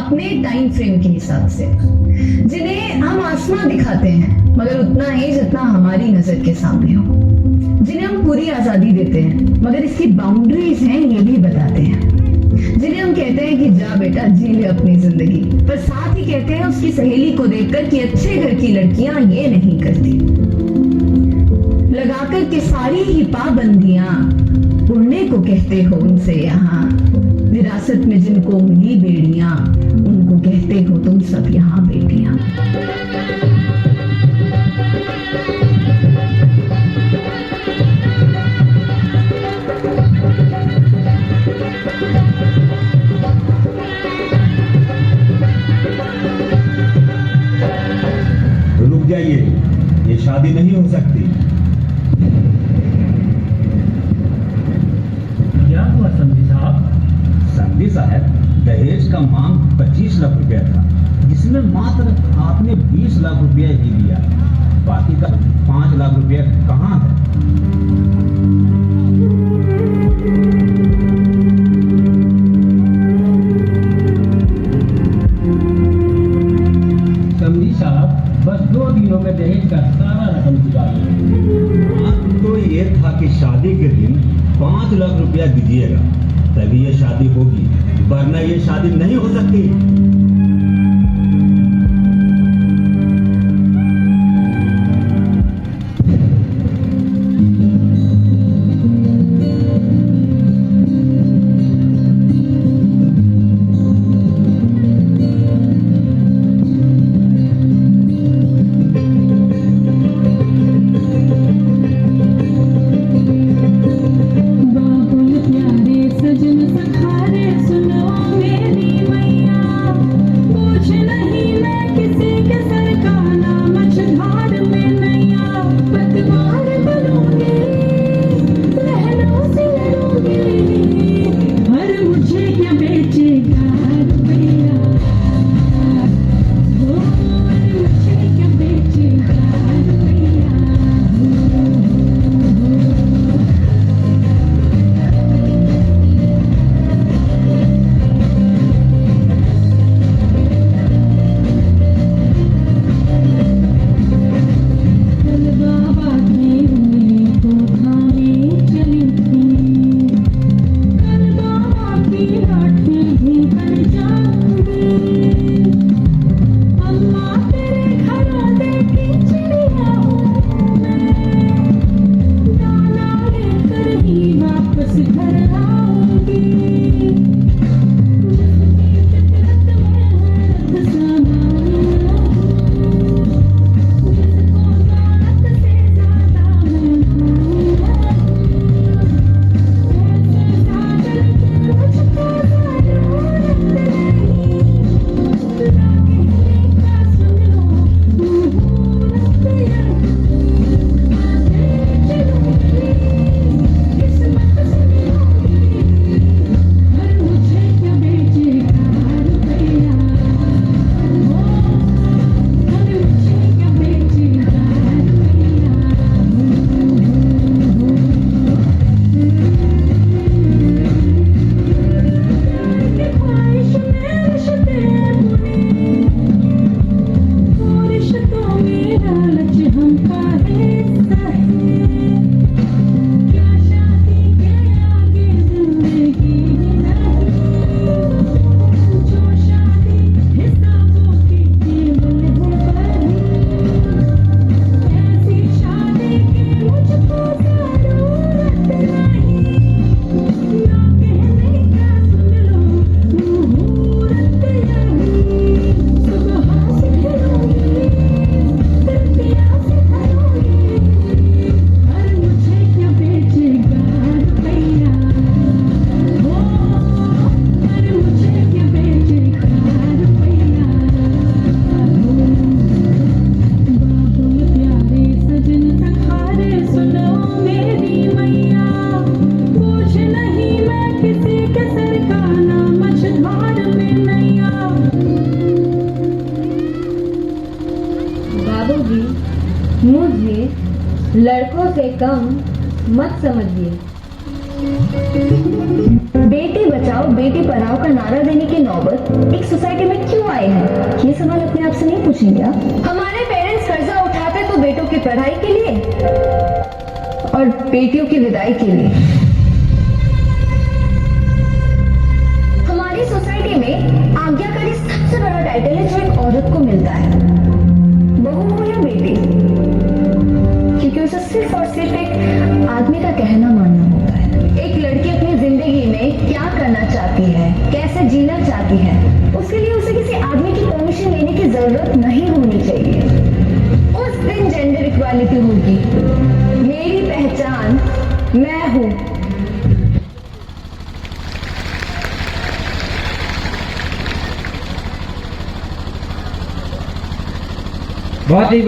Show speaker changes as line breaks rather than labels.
अपने time frame के हिसाब से, जिन्हें हम आसमां दिखाते हैं मगर उतना ही जितना हमारी नजर के सामने हो, जिन्हें हम पूरी आजादी देते हैं मगर इसकी बाउंड्रीज हैं ये भी बताते हैं, जिन्हें हम कहते हैं कि जा बेटा जी ले अपनी जिंदगी, पर साथ ही कहते हैं उसकी सहेली को देखकर कि अच्छे घर की लड़कियां ये नहीं करती, लगाकर के सारी ही पाबंदियां उड़ने को कहते हो उनसे यहाँ, विरासत में जिनको मिली बेड़ियां उनको कहते हो तुम सब यहाँ बेटियां।
रुक जाइए, ये शादी नहीं हो सकती।
क्या हुआ समधी साहब?
समधी साहब, दहेज का मांग 25 लाख रुपया था, जिसमें मात्र आपने 20 लाख रुपया ही दिया, बाकी का 5 लाख रुपया कहाँ है?
समधी साहब, बस 2 दिनों में दहेज का सारा रकम चुकाइए।
बात तो ये था कि शादी के दिन 5 लाख रुपया दीजिएगा, तभी ये शादी होगी, वरना ये शादी नहीं हो सकती।
मुझे लड़कों से कम मत समझिए।
बेटी बचाओ बेटी पढ़ाओ का नारा देने की नौबत एक सोसाइटी में आए हैं, ये सवाल अपने आप से नहीं पूछेंगे आप?
हमारे पेरेंट्स कर्जा उठाते तो बेटों की पढ़ाई के लिए
और बेटियों की विदाई के लिए।
हमारी सोसाइटी में आज्ञाकारी सबसे बड़ा टाइटल है जो एक औरत को मिलता है,
बहू हो या बेटी, क्योंकि उसे सिर्फ और सिर्फ एक आदमी का कहना मानना होता है। एक लड़की अपनी जिंदगी में क्या करना चाहती है, कैसे जीना चाहती है, उसके लिए उसे किसी आदमी की परमिशन लेने की जरूरत नहीं होनी चाहिए। उस दिन जेंडर इक्वालिटी होगी। मेरी पहचान मैं हूं।
बहुत ही